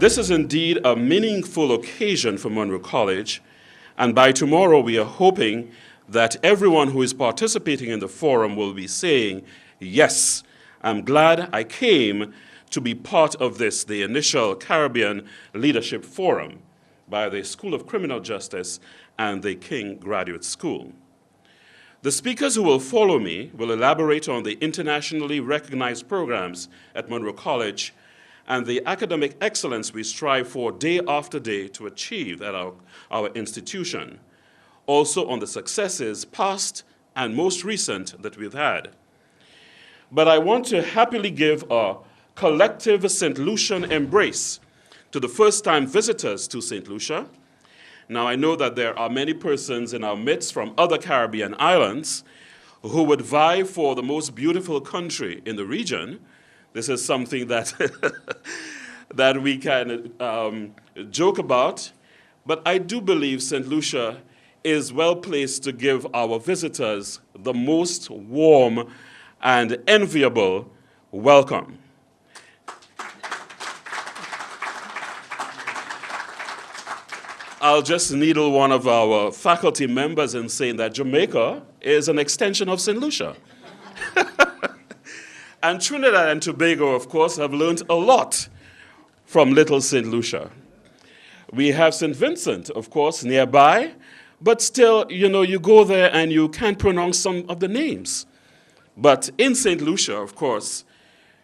This is indeed a meaningful occasion for Monroe College, and by tomorrow we are hoping that everyone who is participating in the forum will be saying, yes, I'm glad I came to be part of this, the initial Caribbean Leadership Forum by the School of Criminal Justice and the King Graduate School. The speakers who will follow me will elaborate on the internationally recognized programs at Monroe College and the academic excellence we strive for day after day to achieve at our institution. Also on the successes past and most recent that we've had. But I want to happily give a collective St. Lucian embrace to the first-time visitors to St. Lucia. Now, I know that there are many persons in our midst from other Caribbean islands who would vie for the most beautiful country in the region. This is something that, that we can joke about, but I do believe St. Lucia is well placed to give our visitors the most warm and enviable welcome. I'll just needle one of our faculty members in saying that Jamaica is an extension of St. Lucia. And Trinidad and Tobago, of course, have learned a lot from little St. Lucia. We have St. Vincent, of course, nearby, but still, you know, you go there and you can't pronounce some of the names. But in St. Lucia, of course,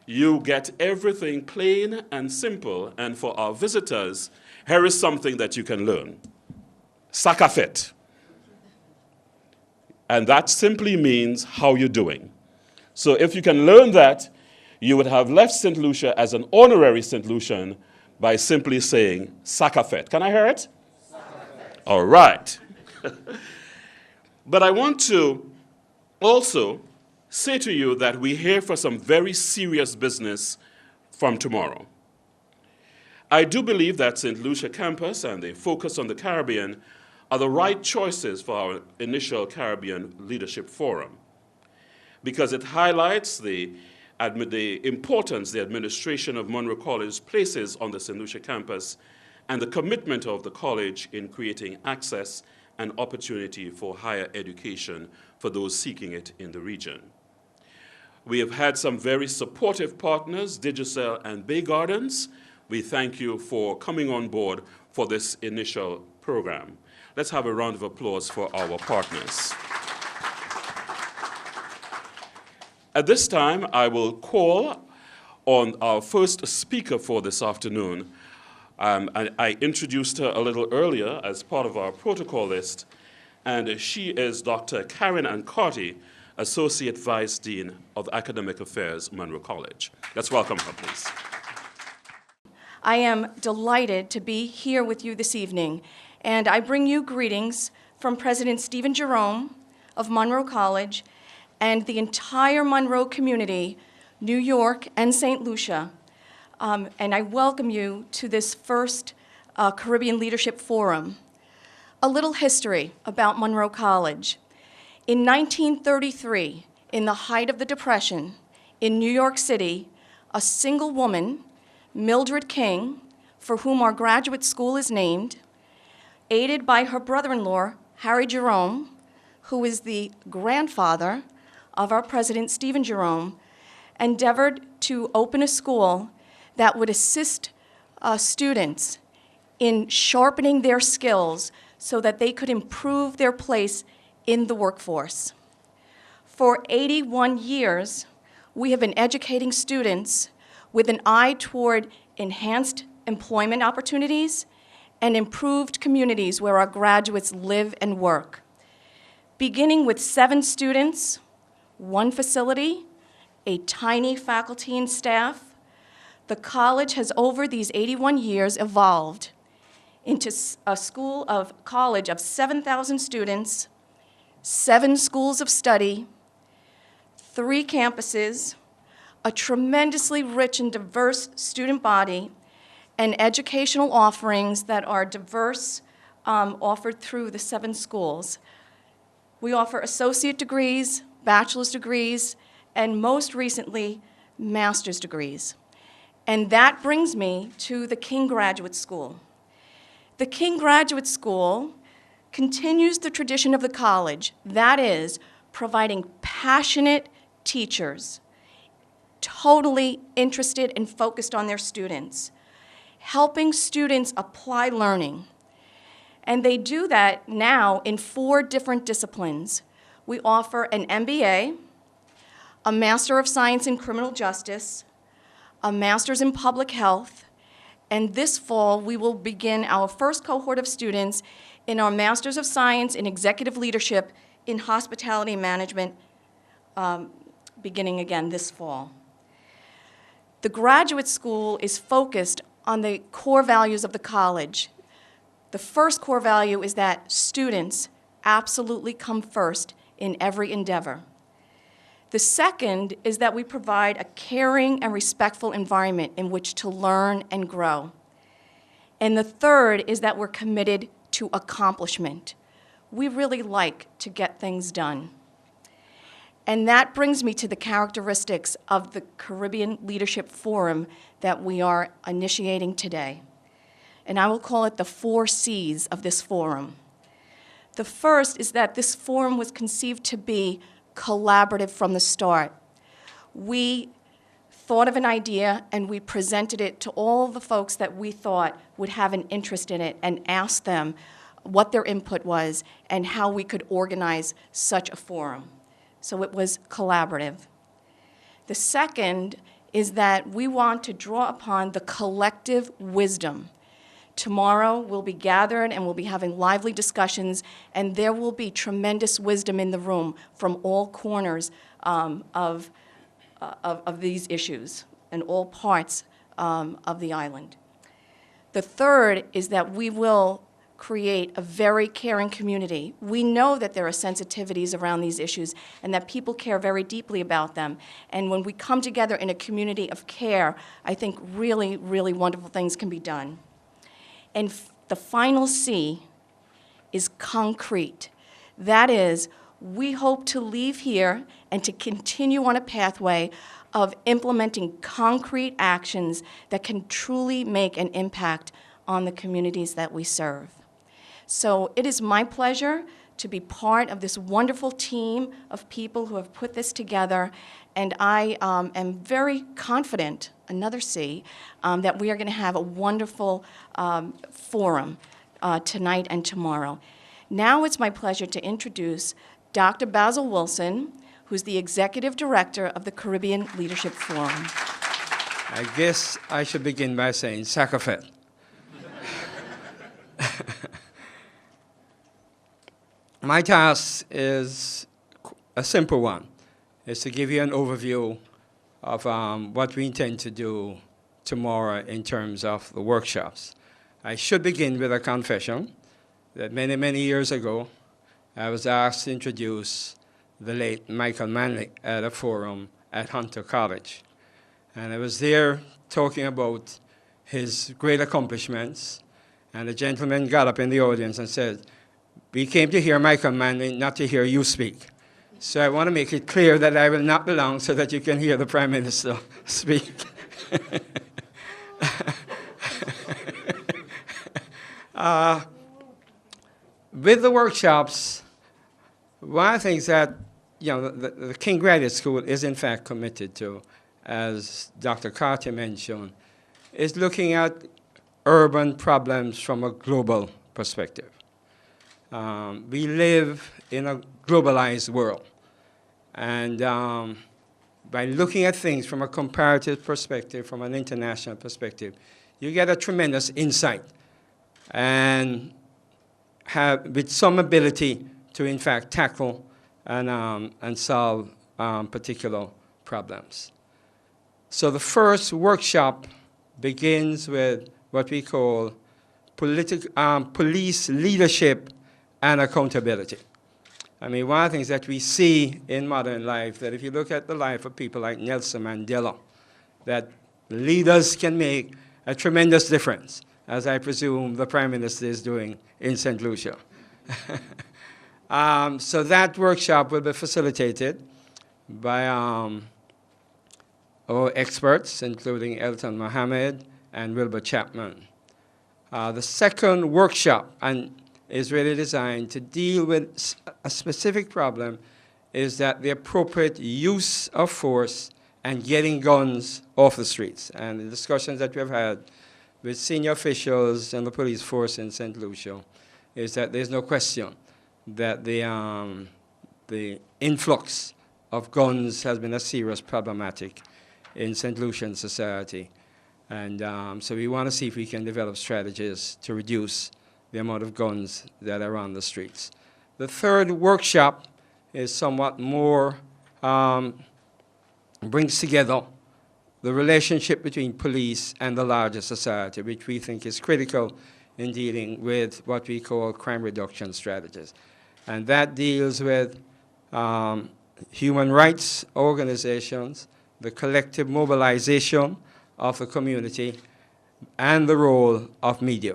you get everything plain and simple, and for our visitors, here is something that you can learn. Sakafet. And that simply means how you're doing. So if you can learn that, you would have left St. Lucia as an honorary St. Lucian by simply saying Sakafet. Can I hear it? Sakafet. All right. But I want to also say to you that we're here for some very serious business from tomorrow. I do believe that St. Lucia campus and the focus on the Caribbean are the right choices for our initial Caribbean Leadership Forum because it highlights the importance the administration of Monroe College places on the St. Lucia campus and the commitment of the college in creating access and opportunity for higher education for those seeking it in the region. We have had some very supportive partners, Digicel and Bay Gardens. We thank you for coming on board for this initial program. Let's have a round of applause for our partners. At this time, I will call on our first speaker for this afternoon. I introduced her a little earlier as part of our protocol list, and she is Dr. Karen Ancarty, Associate Vice Dean of Academic Affairs, Monroe College. Let's welcome her, please. I am delighted to be here with you this evening, and I bring you greetings from President Stephen Jerome of Monroe College and the entire Monroe community, New York and St. Lucia, and I welcome you to this first Caribbean Leadership Forum. A little history about Monroe College. In 1933, in the height of the Depression, in New York City, a single woman, Mildred King, for whom our graduate school is named, aided by her brother-in-law, Harry Jerome, who is the grandfather of our president, Stephen Jerome, endeavored to open a school that would assist students in sharpening their skills so that they could improve their place in the workforce. For 81 years, we have been educating students with an eye toward enhanced employment opportunities and improved communities where our graduates live and work. Beginning with 7 students, 1 facility, a tiny faculty and staff, the college has over these 81 years evolved into a college of 7,000 students, 7 schools of study, 3 campuses, a tremendously rich and diverse student body, and educational offerings that are diverse, offered through the 7 schools. We offer associate degrees, bachelor's degrees, and most recently, master's degrees. And that brings me to the King Graduate School. The King Graduate School continues the tradition of the college, that is, providing passionate teachers, totally interested and focused on their students, helping students apply learning. And they do that now in 4 different disciplines. We offer an MBA, a Master of Science in Criminal Justice, a Master's in Public Health, and this fall we will begin our first cohort of students in our Master's of Science in Executive Leadership in Hospitality Management, beginning again this fall. The graduate school is focused on the core values of the college. The first core value is that students absolutely come first in every endeavor. The second is that we provide a caring and respectful environment in which to learn and grow. And the third is that we're committed to accomplishment. We really like to get things done. And that brings me to the characteristics of the Caribbean Leadership Forum that we are initiating today. And I will call it the 4 C's of this forum. The first is that this forum was conceived to be collaborative from the start. We thought of an idea and we presented it to all the folks that we thought would have an interest in it and asked them what their input was and how we could organize such a forum. So it was collaborative. The second is that we want to draw upon the collective wisdom. Tomorrow we'll be gathered and we'll be having lively discussions, and there will be tremendous wisdom in the room from all corners of these issues and all parts of the island. The third is that we will create a very caring community. We know that there are sensitivities around these issues and that people care very deeply about them. And when we come together in a community of care, I think really, really wonderful things can be done. And the final C is concrete. That is, we hope to leave here and to continue on a pathway of implementing concrete actions that can truly make an impact on the communities that we serve. So it is my pleasure to be part of this wonderful team of people who have put this together, and I am very confident, another C, that we are going to have a wonderful forum tonight and tomorrow. Now it's my pleasure to introduce Dr. Basil Wilson, who's the Executive Director of the Caribbean Leadership Forum. I guess I should begin by saying Sakafet. My task is a simple one. It's to give you an overview of what we intend to do tomorrow in terms of the workshops. I should begin with a confession that many, many years ago, I was asked to introduce the late Michael Manley at a forum at Hunter College. And I was there talking about his great accomplishments, and a gentleman got up in the audience and said, "We came to hear Michael Manley, not to hear you speak." So I want to make it clear that I will not belong so that you can hear the Prime Minister speak. With the workshops, one of the things that the King Graduate School is in fact committed to, as Dr. Carter mentioned, is looking at urban problems from a global perspective. We live in a globalized world, and by looking at things from a comparative perspective, from an international perspective, you get a tremendous insight and have with some ability to in fact tackle and solve particular problems. So the first workshop begins with what we call police leadership and accountability. I mean, one of the things that we see in modern life, that if you look at the life of people like Nelson Mandela, that leaders can make a tremendous difference, as I presume the Prime Minister is doing in Saint Lucia. So that workshop will be facilitated by a our experts, including Elton Mohammed and Wilbur Chapman. The second workshop is really designed to deal with a specific problem, is that the appropriate use of force and getting guns off the streets. And the discussions that we've had with senior officials and the police force in Saint Lucia is that there's no question that the influx of guns has been a serious problematic in St. Lucian society. And so we want to see if we can develop strategies to reduce the amount of guns that are on the streets. The third workshop is somewhat more, brings together the relationship between police and the larger society, which we think is critical in dealing with what we call crime reduction strategies. And that deals with human rights organizations, the collective mobilization of the community, and the role of media.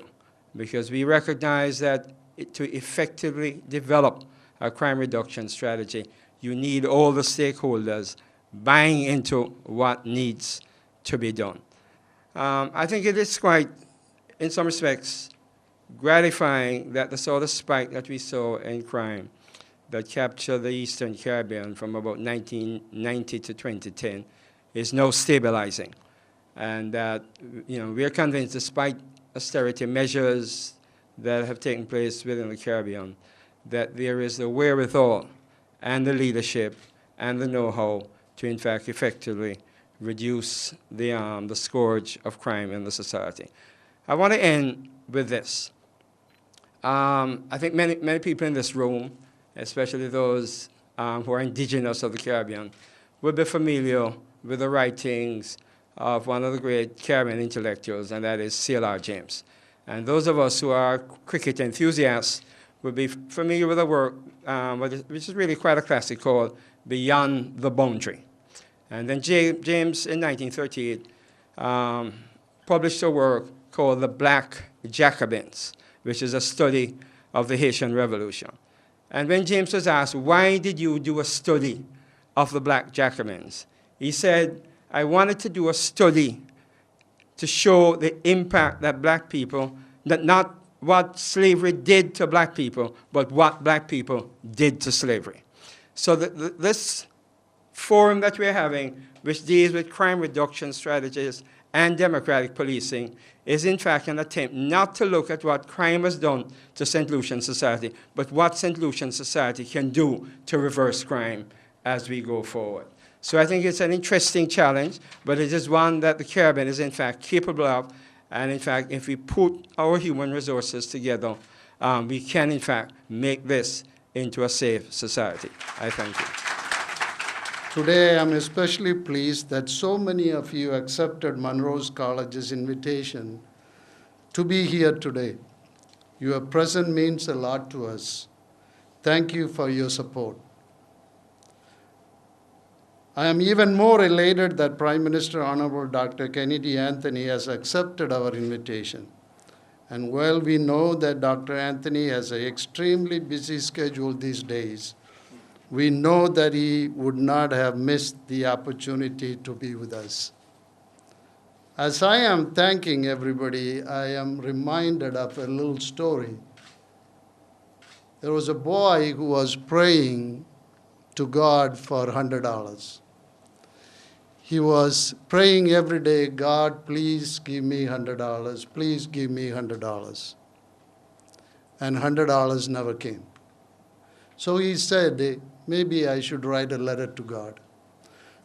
Because we recognize that to effectively develop a crime reduction strategy, you need all the stakeholders buying into what needs to be done. I think it is quite, in some respects, gratifying that the sort of spike that we saw in crime that captured the Eastern Caribbean from about 1990 to 2010 is now stabilizing. And that, we are convinced, despite austerity measures that have taken place within the Caribbean, that there is the wherewithal and the leadership and the know-how to, in fact, effectively reduce the scourge of crime in the society. I want to end with this. I think many people in this room, especially those who are indigenous of the Caribbean, will be familiar with the writings of one of the great Caribbean intellectuals, and that is C.L.R. James. And those of us who are cricket enthusiasts will be familiar with a work which is really quite a classic, called Beyond the Boundary. And then James, in 1938, published a work called The Black Jacobins, which is a study of the Haitian Revolution. And when James was asked, why did you do a study of the Black Jacobins? He said, I wanted to do a study to show the impact that black people, that not what slavery did to black people, but what black people did to slavery. So this forum that we're having, which deals with crime reduction strategies and democratic policing, is in fact an attempt not to look at what crime has done to St. Lucian society, but what St. Lucian society can do to reverse crime as we go forward. So I think it's an interesting challenge, but it is one that the Caribbean is in fact capable of. And in fact, if we put our human resources together, we can in fact make this into a safe society. I thank you. Today, I'm especially pleased that so many of you accepted Monroe College's invitation to be here today. Your presence means a lot to us. Thank you for your support. I am even more elated that Prime Minister Honorable Dr. Kennedy Anthony has accepted our invitation. And while we know that Dr. Anthony has an extremely busy schedule these days, we know that he would not have missed the opportunity to be with us. As I am thanking everybody, I am reminded of a little story. There was a boy who was praying to God for $100. He was praying every day, God, please give me $100, please give me $100. And $100 never came. So he said, maybe I should write a letter to God.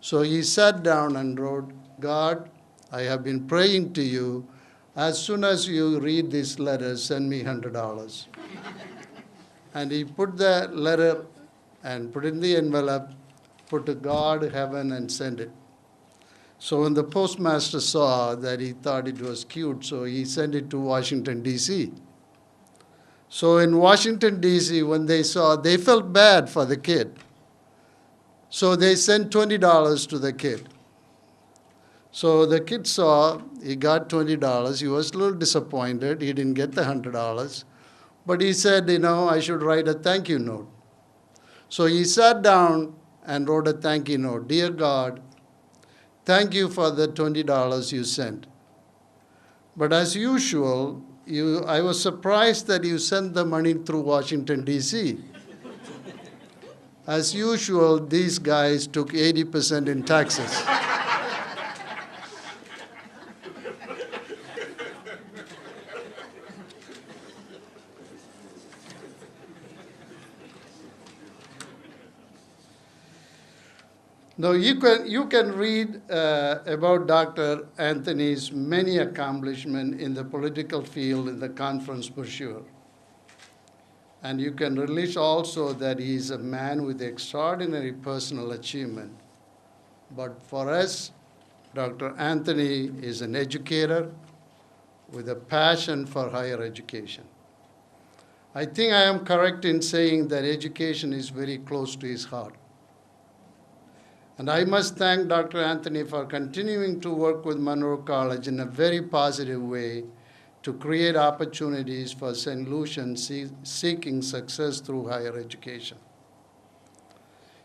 So he sat down and wrote, God, I have been praying to you. As soon as you read this letter, send me $100. And he put the letter and put it in the envelope, put to God, heaven, and sent it. So when the postmaster saw that, he thought it was cute, so he sent it to Washington, D.C. So in Washington, D.C., when they saw, they felt bad for the kid. So they sent $20 to the kid. So the kid saw, he got $20. He was a little disappointed. He didn't get the $100. But he said, I should write a thank you note. So he sat down and wrote a thank you note. Dear God, Thank you for the $20 you sent. But as usual, I was surprised that you sent the money through Washington, D.C. As usual, these guys took 80% in taxes. Now, you can read about Dr. Anthony's many accomplishments in the political field in the conference brochure. And you can release also that he is a man with extraordinary personal achievement. But for us, Dr. Anthony is an educator with a passion for higher education. I think I am correct in saying that education is very close to his heart. And I must thank Dr. Anthony for continuing to work with Monroe College in a very positive way to create opportunities for Saint Lucians seeking success through higher education.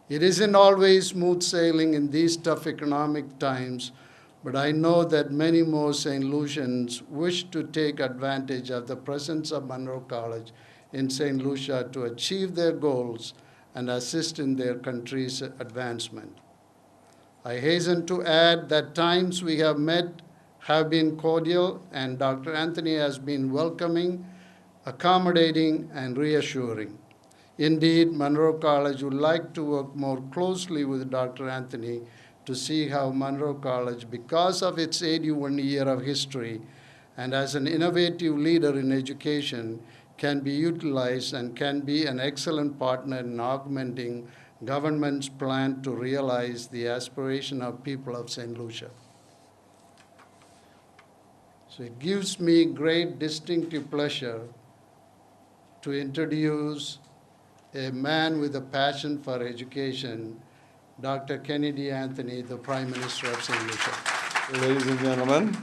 It isn't always smooth sailing in these tough economic times, but I know that many more Saint Lucians wish to take advantage of the presence of Monroe College in Saint Lucia to achieve their goals and assist in their country's advancement. I hasten to add that times we have met have been cordial, and Dr. Anthony has been welcoming, accommodating, and reassuring. Indeed, Monroe College would like to work more closely with Dr. Anthony to see how Monroe College, because of its 81 year of history and as an innovative leader in education, can be utilized and can be an excellent partner in augmenting government's plan to realize the aspiration of people of St. Lucia. So it gives me great distinctive pleasure to introduce a man with a passion for education, Dr. Kennedy Anthony, the Prime Minister of St. Lucia. Ladies and gentlemen,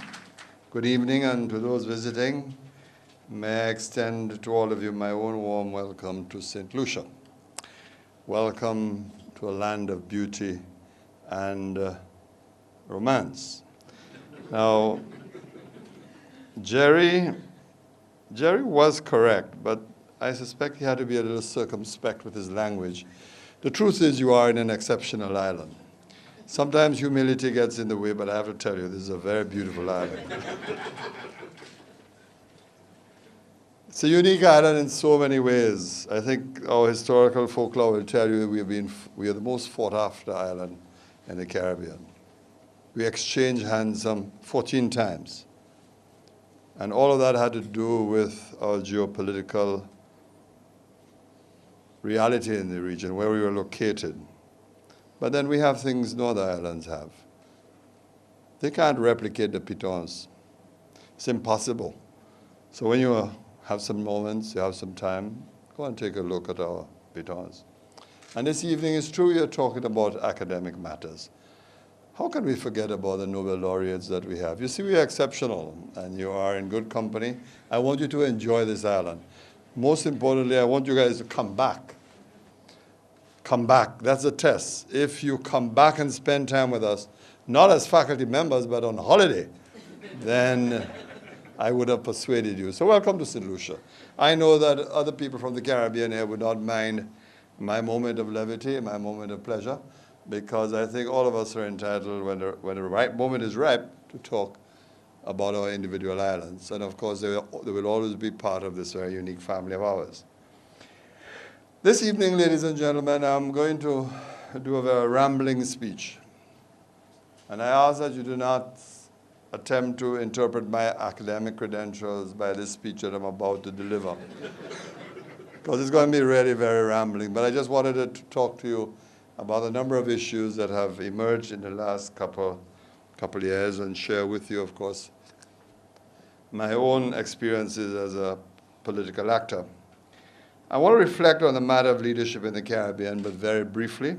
good evening, and to those visiting, may I extend to all of you my own warm welcome to St. Lucia. Welcome to a land of beauty and romance. Now, Jerry was correct, but I suspect he had to be a little circumspect with his language. The truth is, you are in an exceptional island. Sometimes humility gets in the way, but I have to tell you, this is a very beautiful island. It's a unique island in so many ways. I think our historical folklore will tell you we are the most fought after island in the Caribbean. We exchanged hands some 14 times. And all of that had to do with our geopolitical reality in the region, where we were located. But then we have things no other islands have. They can't replicate the pitons. It's impossible. So when you have some moments, you have some time, go and take a look at our pitons. And this evening, it's true you're talking about academic matters. How can we forget about the Nobel laureates that we have? You see, we are exceptional, and you are in good company. I want you to enjoy this island. Most importantly, I want you guys to come back. Come back. That's the test. If you come back and spend time with us, not as faculty members, but on holiday, then I would have persuaded you. So welcome to St. Lucia. I know that other people from the Caribbean here would not mind my moment of levity, my moment of pleasure, because I think all of us are entitled, when the right moment is ripe, to talk about our individual islands. And of course, they will always be part of this very unique family of ours. This evening, ladies and gentlemen, I'm going to do a very rambling speech. And I ask that you do not attempt to interpret my academic credentials by this speech that I'm about to deliver, because it's going to be really very rambling. But I just wanted to talk to you about a number of issues that have emerged in the last couple years, and share with you, of course, my own experiences as a political actor. I want to reflect on the matter of leadership in the Caribbean, but very briefly.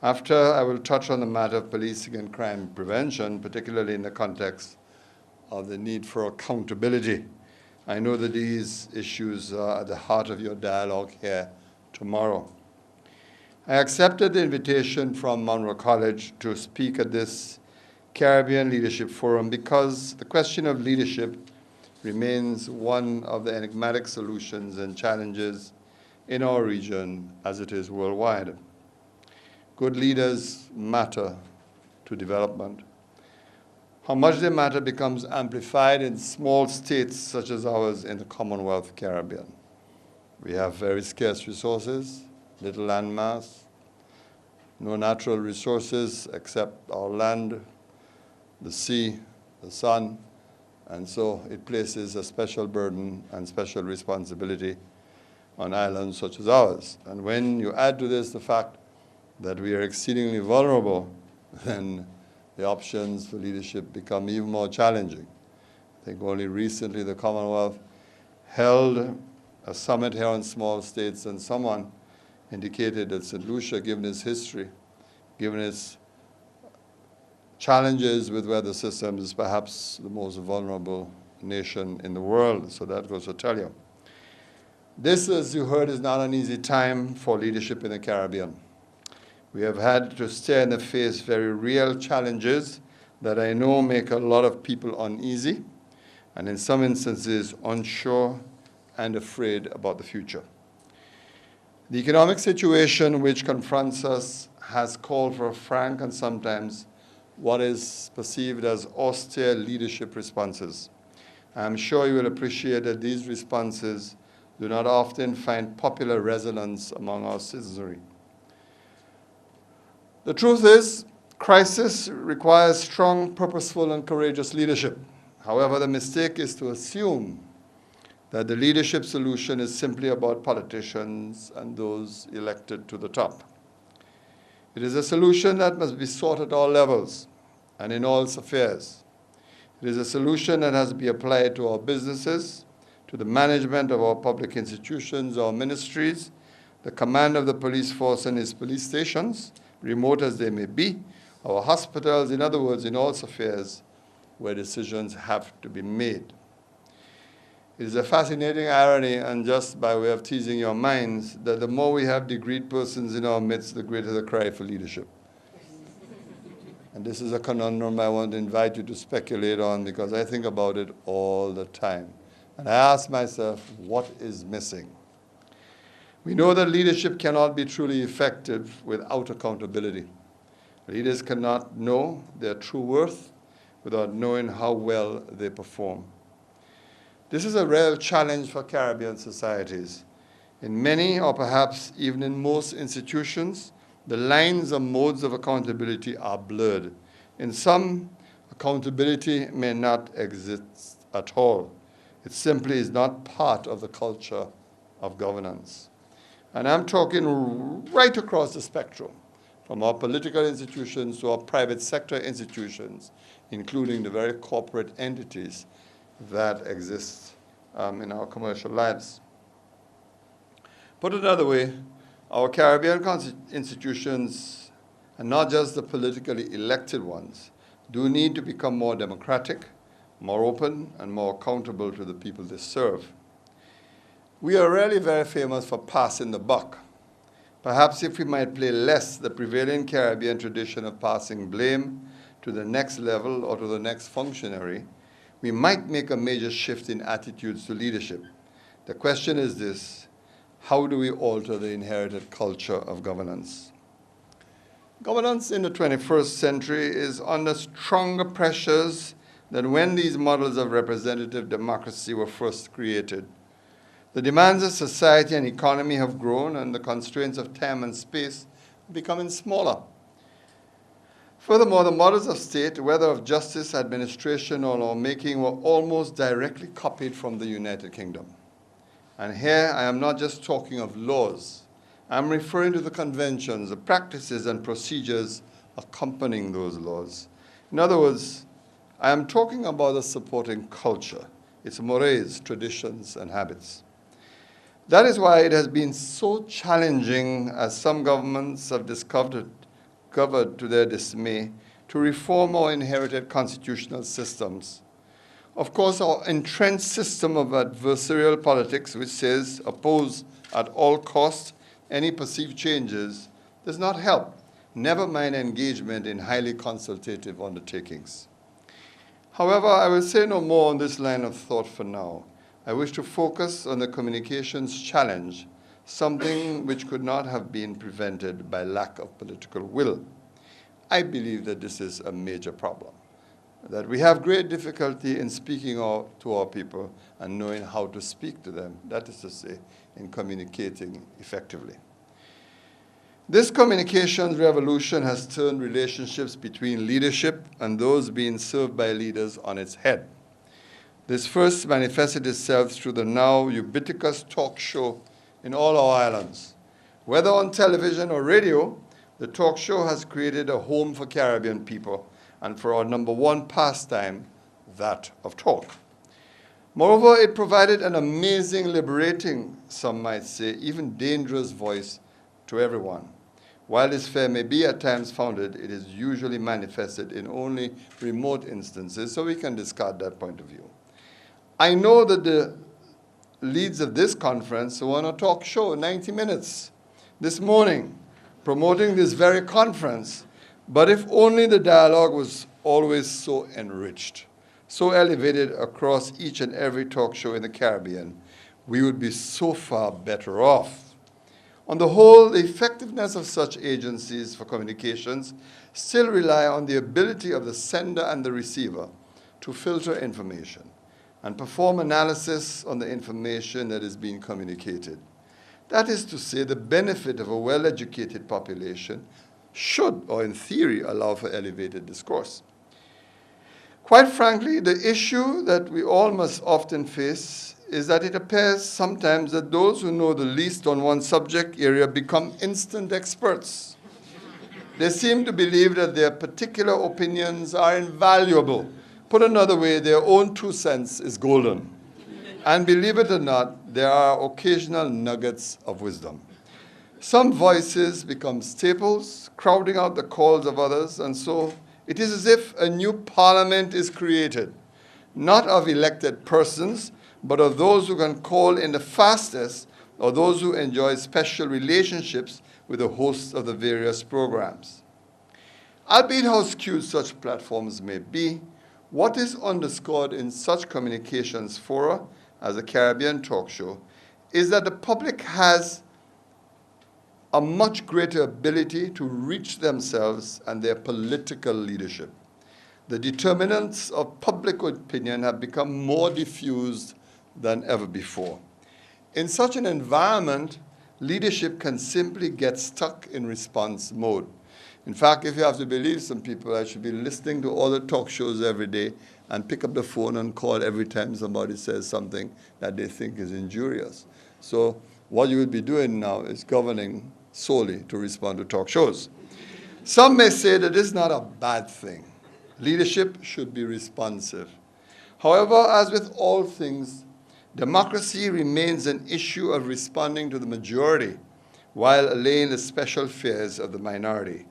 After, I will touch on the matter of policing and crime prevention, particularly in the context of the need for accountability. I know that these issues are at the heart of your dialogue here tomorrow. I accepted the invitation from Monroe College to speak at this Caribbean Leadership Forum because the question of leadership remains one of the enigmatic solutions and challenges in our region as it is worldwide. Good leaders matter to development. How much they matter becomes amplified in small states such as ours in the Commonwealth Caribbean. We have very scarce resources, little landmass, no natural resources except our land, the sea, the sun, and so it places a special burden and special responsibility on islands such as ours. And when you add to this the fact that we are exceedingly vulnerable, then the options for leadership become even more challenging. I think only recently the Commonwealth held a summit here on small states, and someone indicated that Saint Lucia, given its history, given its challenges with weather systems, is perhaps the most vulnerable nation in the world. So that goes to tell you. This, as you heard, is not an easy time for leadership in the Caribbean. We have had to stare in the face very real challenges that I know make a lot of people uneasy, and in some instances unsure and afraid about the future. The economic situation which confronts us has called for frank and sometimes what is perceived as austere leadership responses. I'm sure you will appreciate that these responses do not often find popular resonance among our citizenry. The truth is, crisis requires strong, purposeful, and courageous leadership. However, the mistake is to assume that the leadership solution is simply about politicians and those elected to the top. It is a solution that must be sought at all levels and in all spheres. It is a solution that has to be applied to our businesses, to the management of our public institutions, our ministries, the command of the police force and its police stations, remote as they may be, our hospitals, in other words, in all spheres where decisions have to be made. It is a fascinating irony, and just by way of teasing your minds, that the more we have degreed persons in our midst, the greater the cry for leadership. And this is a conundrum I want to invite you to speculate on, because I think about it all the time. And I ask myself, what is missing? We know that leadership cannot be truly effective without accountability. Leaders cannot know their true worth without knowing how well they perform. This is a real challenge for Caribbean societies. In many, or perhaps even in most institutions, the lines and modes of accountability are blurred. In some, accountability may not exist at all. It simply is not part of the culture of governance. And I'm talking right across the spectrum, from our political institutions to our private sector institutions, including the very corporate entities that exist in our commercial lives. Put another way, our Caribbean institutions, and not just the politically elected ones, do need to become more democratic, more open, and more accountable to the people they serve. We are really very famous for passing the buck. Perhaps if we might play less the prevailing Caribbean tradition of passing blame to the next level or to the next functionary, we might make a major shift in attitudes to leadership. The question is this: how do we alter the inherited culture of governance? Governance in the 21st century is under stronger pressures than when these models of representative democracy were first created. The demands of society and economy have grown, and the constraints of time and space are becoming smaller. Furthermore, the models of state, whether of justice, administration, or lawmaking, were almost directly copied from the United Kingdom. And here I am not just talking of laws. I'm referring to the conventions, the practices, and procedures accompanying those laws. In other words, I am talking about the supporting culture, its mores, traditions, and habits. That is why it has been so challenging, as some governments have discovered to their dismay, to reform our inherited constitutional systems. Of course, our entrenched system of adversarial politics, which says oppose at all costs any perceived changes, does not help, never mind engagement in highly consultative undertakings. However, I will say no more on this line of thought for now. I wish to focus on the communications challenge, something which could not have been prevented by lack of political will. I believe that this is a major problem, that we have great difficulty in speaking to our people and knowing how to speak to them, that is to say, in communicating effectively. This communications revolution has turned relationships between leadership and those being served by leaders on its head. This first manifested itself through the now ubiquitous talk show in all our islands. Whether on television or radio, the talk show has created a home for Caribbean people and for our number one pastime, that of talk. Moreover, it provided an amazing, liberating, some might say, even dangerous voice to everyone. While this fare may be at times founded, it is usually manifested in only remote instances, so we can discard that point of view. I know that the leads of this conference were on a talk show, 90 minutes, this morning, promoting this very conference, but if only the dialogue was always so enriched, so elevated across each and every talk show in the Caribbean, we would be so far better off. On the whole, the effectiveness of such agencies for communications still rely on the ability of the sender and the receiver to filter information and perform analysis on the information that is being communicated. That is to say, the benefit of a well-educated population should, or in theory, allow for elevated discourse. Quite frankly, the issue that we all must often face is that it appears sometimes that those who know the least on one subject area become instant experts. They seem to believe that their particular opinions are invaluable. Put another way, their own 2 cents is golden. And believe it or not, there are occasional nuggets of wisdom. Some voices become staples, crowding out the calls of others, and so it is as if a new parliament is created, not of elected persons, but of those who can call in the fastest, or those who enjoy special relationships with the hosts of the various programs. Albeit how skewed such platforms may be, what is underscored in such communications fora as a Caribbean talk show is that the public has a much greater ability to reach themselves and their political leadership. The determinants of public opinion have become more diffused than ever before. In such an environment, leadership can simply get stuck in response mode. In fact, if you have to believe some people, I should be listening to all the talk shows every day and pick up the phone and call every time somebody says something that they think is injurious. So what you will be doing now is governing solely to respond to talk shows. Some may say that this is not a bad thing. Leadership should be responsive. However, as with all things, democracy remains an issue of responding to the majority while allaying the special fears of the minority.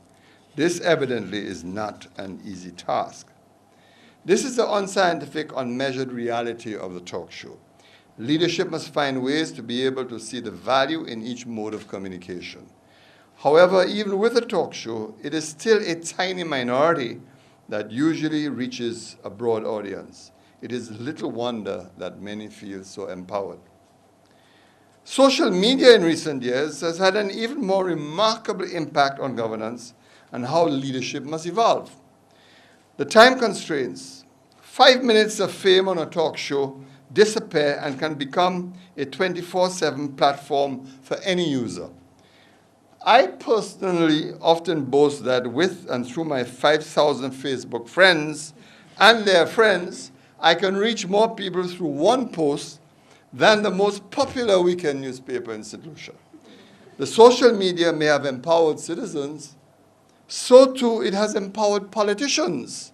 This evidently is not an easy task. This is the unscientific, unmeasured reality of the talk show. Leadership must find ways to be able to see the value in each mode of communication. However, even with a talk show, it is still a tiny minority that usually reaches a broad audience. It is little wonder that many feel so empowered. Social media in recent years has had an even more remarkable impact on governance and how leadership must evolve. The time constraints, 5 minutes of fame on a talk show disappear and can become a 24/7 platform for any user. I personally often boast that with and through my 5,000 Facebook friends and their friends, I can reach more people through one post than the most popular weekend newspaper in Saint Lucia. The social media may have empowered citizens, so too it has empowered politicians.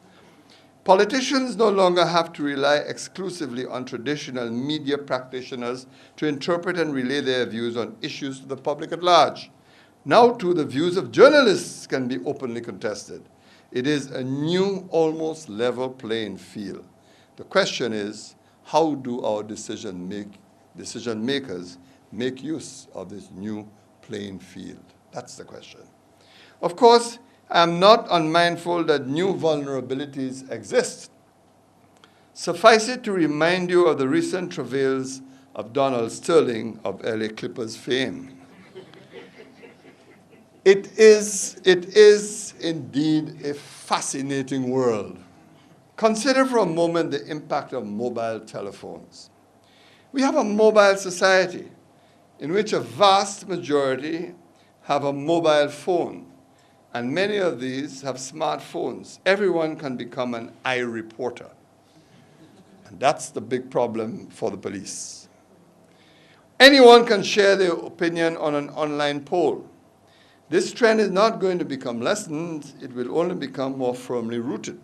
Politicians no longer have to rely exclusively on traditional media practitioners to interpret and relay their views on issues to the public at large. Now, too, the views of journalists can be openly contested. It is a new, almost level playing field. The question is, how do our decision makers make use of this new playing field? That's the question. Of course, I am not unmindful that new vulnerabilities exist. Suffice it to remind you of the recent travails of Donald Sterling of LA Clippers fame. It is indeed a fascinating world. Consider for a moment the impact of mobile telephones. We have a mobile society in which a vast majority have a mobile phone, and many of these have smartphones. Everyone can become an iReporter. And that's the big problem for the police. Anyone can share their opinion on an online poll. This trend is not going to become lessened, it will only become more firmly rooted.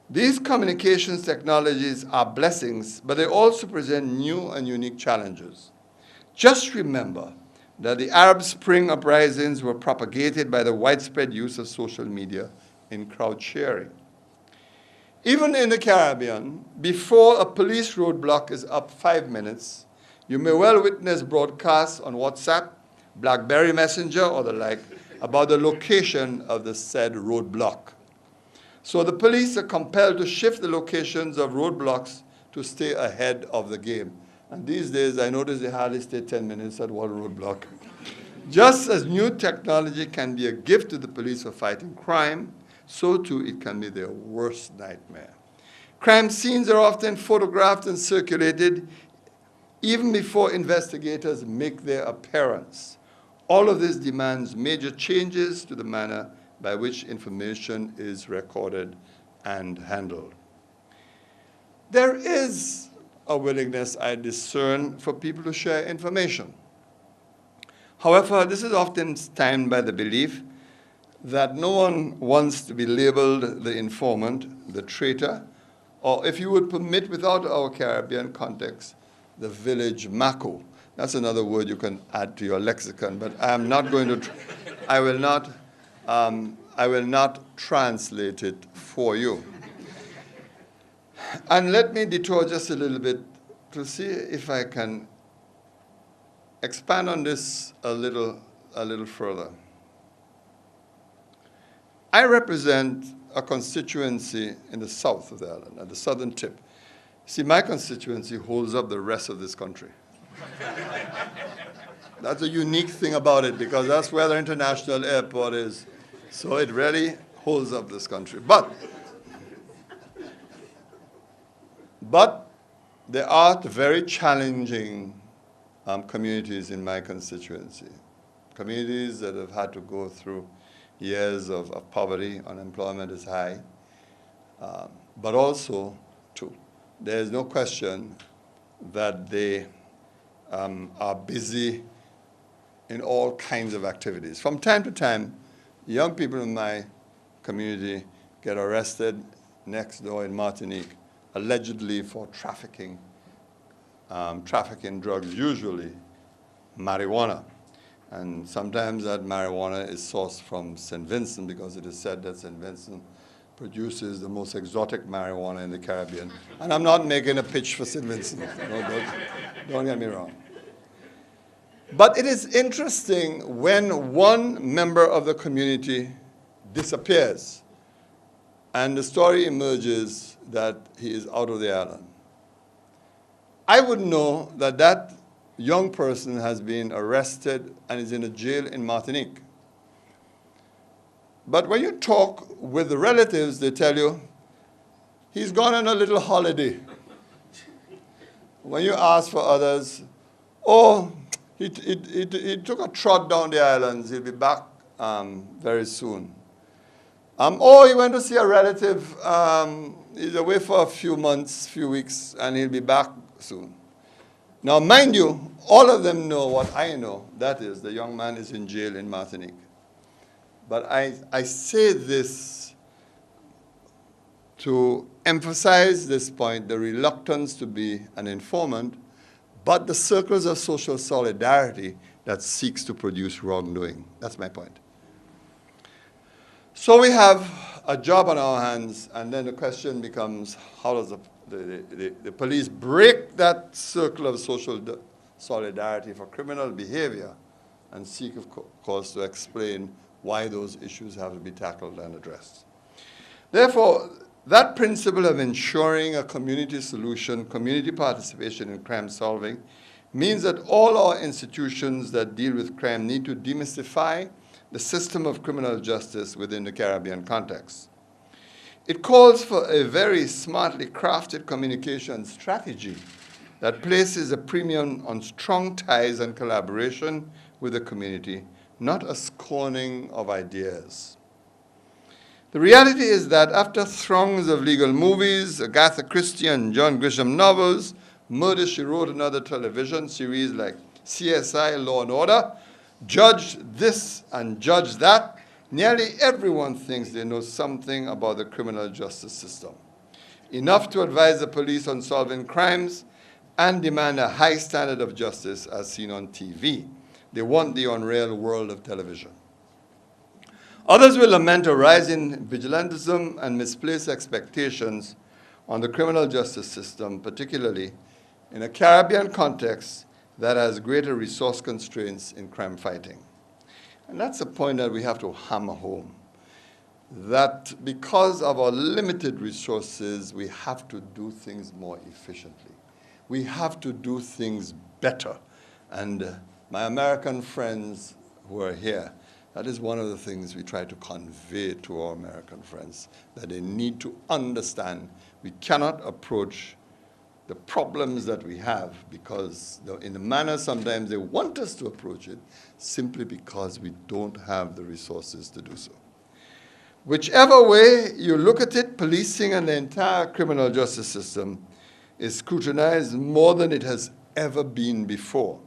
These communications technologies are blessings, but they also present new and unique challenges. Just remember that the Arab Spring uprisings were propagated by the widespread use of social media in crowd sharing. Even in the Caribbean, before a police roadblock is up 5 minutes, you may well witness broadcasts on WhatsApp, BlackBerry Messenger, or the like, about the location of the said roadblock. So the police are compelled to shift the locations of roadblocks to stay ahead of the game. And these days, I notice they hardly stay 10 minutes at one roadblock. Just as new technology can be a gift to the police for fighting crime, so too it can be their worst nightmare. Crime scenes are often photographed and circulated even before investigators make their appearance. All of this demands major changes to the manner by which information is recorded and handled. There is a willingness, I discern, for people to share information. However, this is often timed by the belief that no one wants to be labeled the informant, the traitor, or if you would permit, without our Caribbean context, the village Mako. That's another word you can add to your lexicon, but I am not going to, I will not translate it for you. And let me detour just a little bit to see if I can expand on this a little further. I represent a constituency in the south of the island, at the southern tip. See, my constituency holds up the rest of this country. That's a unique thing about it, because that's where the international airport is. So it really holds up this country. But there are very challenging communities in my constituency. Communities that have had to go through years of poverty, unemployment is high. But also, too, there's no question that they are busy in all kinds of activities. From time to time, young people in my community get arrested next door in Martinique, allegedly for trafficking drugs, usually marijuana. And sometimes that marijuana is sourced from St. Vincent, because it is said that St. Vincent produces the most exotic marijuana in the Caribbean. And I'm not making a pitch for St. Vincent. Don't get me wrong. But it is interesting when one member of the community disappears and the story emerges that he is out of the island. I would know that that young person has been arrested and is in a jail in Martinique. But when you talk with the relatives, they tell you, he's gone on a little holiday. When you ask for others, oh, he took a trot down the islands, he'll be back very soon. Oh, he went to see a relative, he's away for a few months, few weeks, and he'll be back soon. Now, mind you, all of them know what I know, that is, the young man is in jail in Martinique. But I say this to emphasize this point, the reluctance to be an informant, but the circles of social solidarity that seeks to produce wrongdoing. That's my point. So we have a job on our hands, and then the question becomes, how does the police break that circle of social solidarity for criminal behavior and seek, of course, to explain why those issues have to be tackled and addressed. Therefore, that principle of ensuring a community solution, community participation in crime solving, means that all our institutions that deal with crime need to demystify the system of criminal justice within the Caribbean context. It calls for a very smartly crafted communication strategy that places a premium on strong ties and collaboration with the community, not a scorning of ideas. The reality is that after throngs of legal movies, Agatha Christie and John Grisham novels, Murder, She Wrote, and other television series like CSI, Law and Order, Judge This and Judge That, nearly everyone thinks they know something about the criminal justice system. Enough to advise the police on solving crimes and demand a high standard of justice as seen on TV. They want the unreal world of television. Others will lament a rise in vigilantism and misplaced expectations on the criminal justice system, particularly in a Caribbean context that has greater resource constraints in crime fighting. And that's a point that we have to hammer home, that because of our limited resources, we have to do things more efficiently. We have to do things better. And my American friends who are here, that is one of the things we try to convey to our American friends, that they need to understand we cannot approach the problems that we have because in the manner sometimes they want us to approach it simply because we don't have the resources to do so. Whichever way you look at it, policing and the entire criminal justice system is scrutinized more than it has ever been before.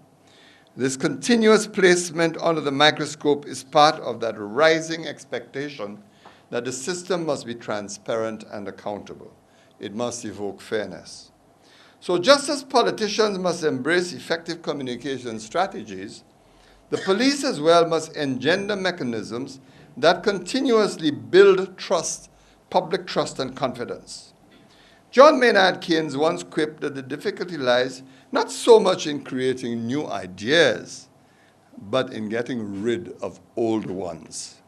This continuous placement under the microscope is part of that rising expectation that the system must be transparent and accountable. It must evoke fairness. So just as politicians must embrace effective communication strategies, the police as well must engender mechanisms that continuously build trust, public trust and confidence. John Maynard Keynes once quipped that the difficulty lies not so much in creating new ideas, but in getting rid of old ones.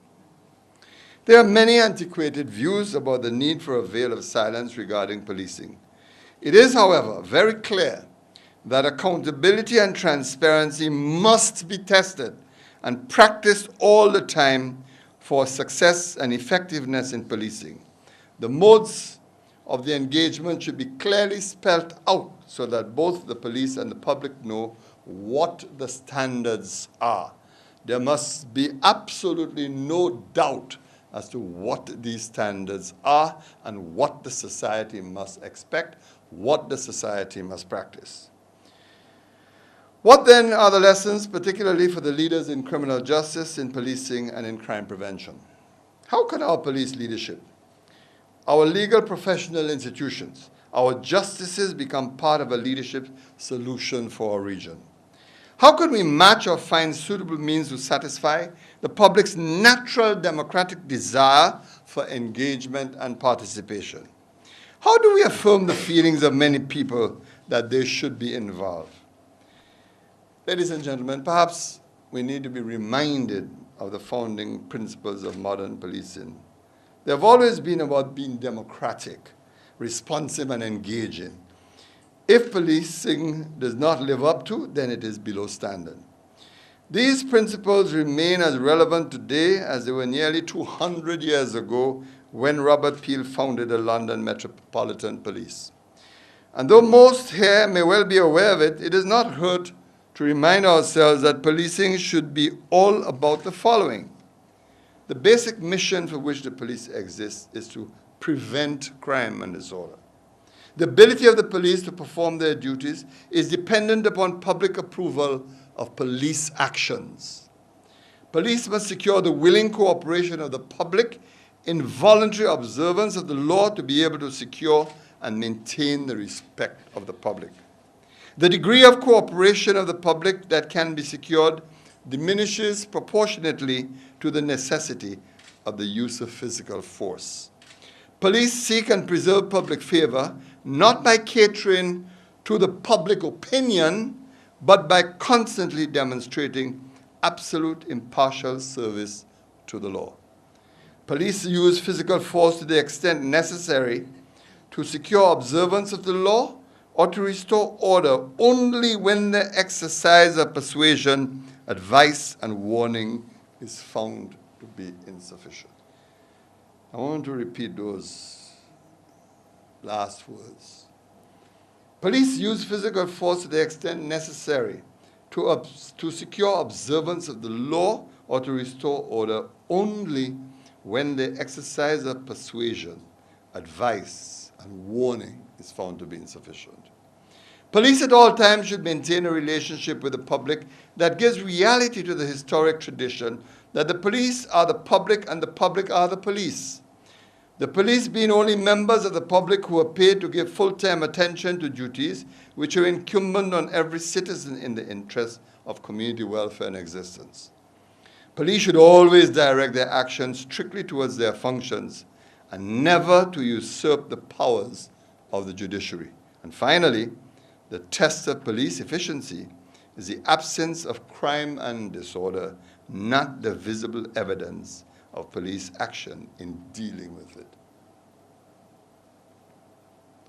There are many antiquated views about the need for a veil of silence regarding policing. It is, however, very clear that accountability and transparency must be tested and practiced all the time for success and effectiveness in policing. The modes of the engagement should be clearly spelled out so that both the police and the public know what the standards are. There must be absolutely no doubt as to what these standards are and what the society must expect, what the society must practice. What then are the lessons, particularly for the leaders in criminal justice, in policing, and in crime prevention? How can our police leadership, our legal professional institutions, our justices become part of a leadership solution for our region? How can we match or find suitable means to satisfy the public's natural democratic desire for engagement and participation? How do we affirm the feelings of many people that they should be involved? Ladies and gentlemen, perhaps we need to be reminded of the founding principles of modern policing. They have always been about being democratic, responsive, and engaging. If policing does not live up to, then it is below standard. These principles remain as relevant today as they were nearly 200 years ago when Robert Peel founded the London Metropolitan Police. And though most here may well be aware of it, it does not hurt to remind ourselves that policing should be all about the following. The basic mission for which the police exists is to prevent crime and disorder. The ability of the police to perform their duties is dependent upon public approval of police actions. Police must secure the willing cooperation of the public in voluntary observance of the law to be able to secure and maintain the respect of the public. The degree of cooperation of the public that can be secured diminishes proportionately to the necessity of the use of physical force. Police seek and preserve public favor not by catering to the public opinion, but by constantly demonstrating absolute impartial service to the law. Police use physical force to the extent necessary to secure observance of the law or to restore order only when the exercise of persuasion, advice, and warning is found to be insufficient. I want to repeat those last words. Police use physical force to the extent necessary to secure observance of the law or to restore order only when the exercise of persuasion, advice, and warning is found to be insufficient. Police at all times should maintain a relationship with the public that gives reality to the historic tradition that the police are the public and the public are the police. The police being only members of the public who are paid to give full-time attention to duties which are incumbent on every citizen in the interest of community welfare and existence. Police should always direct their actions strictly towards their functions and never to usurp the powers of the judiciary. And finally, the test of police efficiency is the absence of crime and disorder, not the visible evidence of police action in dealing with it.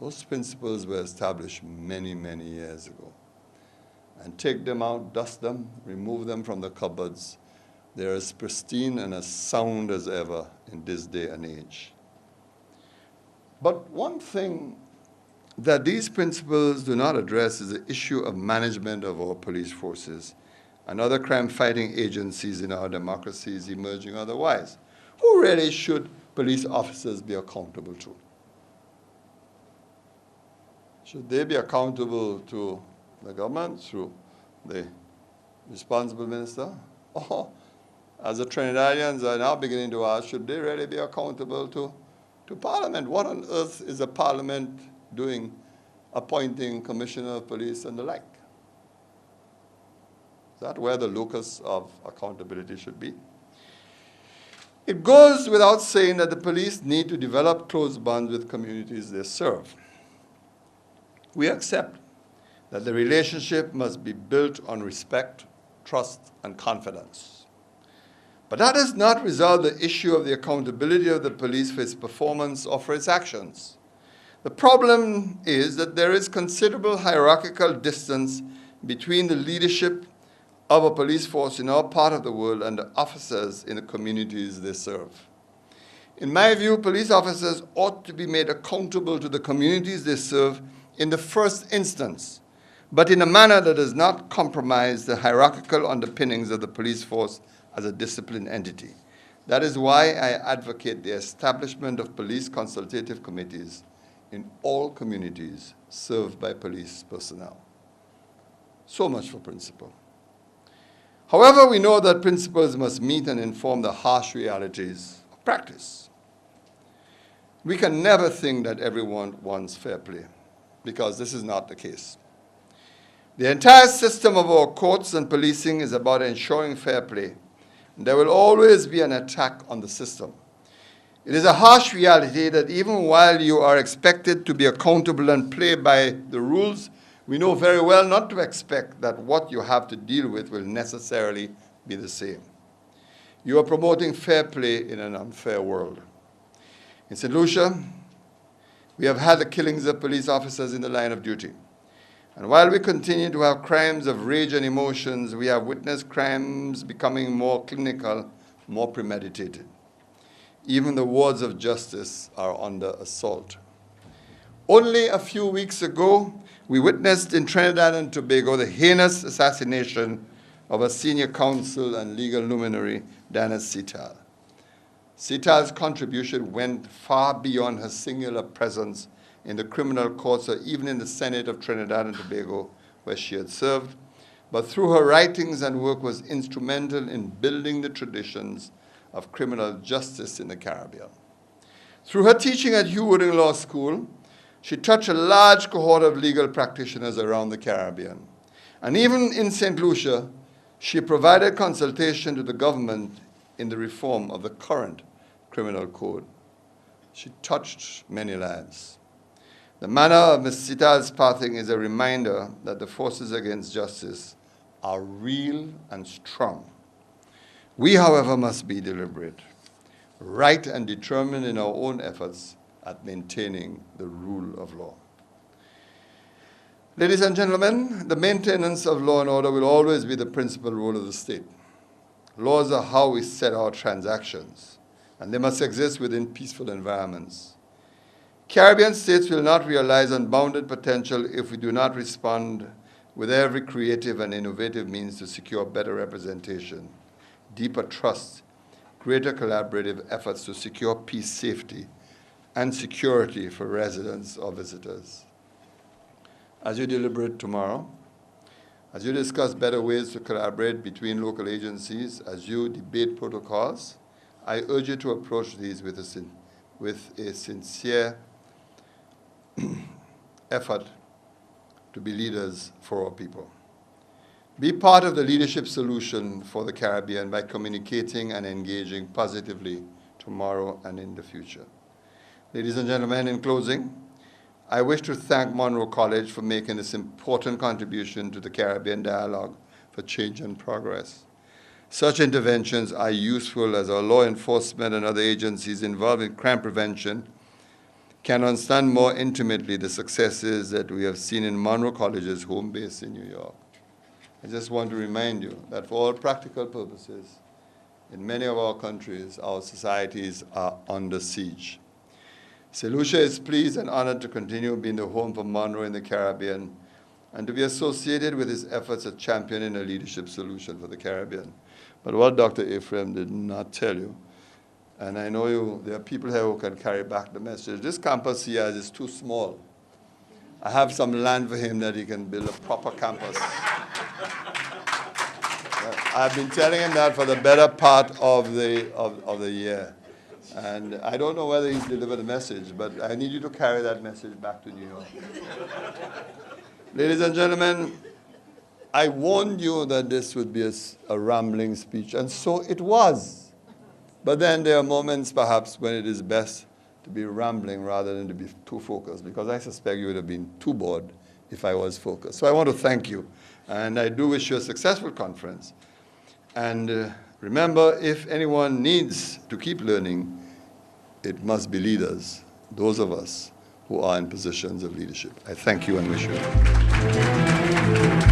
Those principles were established many, many years ago. And take them out, dust them, remove them from the cupboards. They're as pristine and as sound as ever in this day and age. But one thing that these principles do not address is the issue of management of our police forces and other crime-fighting agencies in our democracies emerging otherwise. Who really should police officers be accountable to? Should they be accountable to the government through the responsible minister? Or, as the Trinidadians are now beginning to ask, should they really be accountable to Parliament? What on earth is a Parliament doing, appointing commissioner of police and the like? Is that where the locus of accountability should be? It goes without saying that the police need to develop close bonds with communities they serve. We accept that the relationship must be built on respect, trust, and confidence. But that does not resolve the issue of the accountability of the police for its performance or for its actions. The problem is that there is considerable hierarchical distance between the leadership of a police force in our part of the world and the officers in the communities they serve. In my view, police officers ought to be made accountable to the communities they serve in the first instance, but in a manner that does not compromise the hierarchical underpinnings of the police force as a disciplined entity. That is why I advocate the establishment of police consultative committees in all communities served by police personnel. So much for principle. However, we know that principles must meet and inform the harsh realities of practice. We can never think that everyone wants fair play, because this is not the case. The entire system of our courts and policing is about ensuring fair play. There will always be an attack on the system. It is a harsh reality that even while you are expected to be accountable and play by the rules, we know very well not to expect that what you have to deal with will necessarily be the same. You are promoting fair play in an unfair world. In Saint Lucia, we have had the killings of police officers in the line of duty. And while we continue to have crimes of rage and emotions, we have witnessed crimes becoming more clinical, more premeditated. Even the wards of justice are under assault. Only a few weeks ago, we witnessed in Trinidad and Tobago the heinous assassination of a senior counsel and legal luminary, Dana Sital. Sital's contribution went far beyond her singular presence in the criminal courts or even in the Senate of Trinidad and Tobago, where she had served, but through her writings and work was instrumental in building the traditions of criminal justice in the Caribbean. Through her teaching at Hugh Wooding Law School, she touched a large cohort of legal practitioners around the Caribbean. And even in Saint Lucia, she provided consultation to the government in the reform of the current criminal code. She touched many lives. The manner of Ms. Sital's passing is a reminder that the forces against justice are real and strong. We, however, must be deliberate, right and determined in our own efforts at maintaining the rule of law. Ladies and gentlemen, the maintenance of law and order will always be the principal role of the state. Laws are how we set our transactions, and they must exist within peaceful environments. Caribbean states will not realize unbounded potential if we do not respond with every creative and innovative means to secure better representation, deeper trust, greater collaborative efforts to secure peace, safety, and security for residents or visitors. As you deliberate tomorrow, as you discuss better ways to collaborate between local agencies, as you debate protocols, I urge you to approach these with a sincere effort to be leaders for our people. Be part of the leadership solution for the Caribbean by communicating and engaging positively tomorrow and in the future. Ladies and gentlemen, in closing, I wish to thank Monroe College for making this important contribution to the Caribbean dialogue for change and progress. Such interventions are useful as our law enforcement and other agencies involved in crime prevention can understand more intimately the successes that we have seen in Monroe College's home base in New York. I just want to remind you that for all practical purposes, in many of our countries, our societies are under siege. Saint Lucia is pleased and honored to continue being the home for Monroe in the Caribbean and to be associated with his efforts at championing a leadership solution for the Caribbean. But what Dr. Ephraim did not tell you, and I know there are people here who can carry back the message. This campus here is too small. I have some land for him that he can build a proper campus. I've been telling him that for the better part of the year. And I don't know whether he's delivered the message, but I need you to carry that message back to New York. Ladies and gentlemen, I warned you that this would be a rambling speech, and so it was. But then there are moments, perhaps, when it is best to be rambling rather than to be too focused, because I suspect you would have been too bored if I was focused. So I want to thank you, and I do wish you a successful conference. And remember, if anyone needs to keep learning, it must be leaders, those of us who are in positions of leadership. I thank you and wish you well.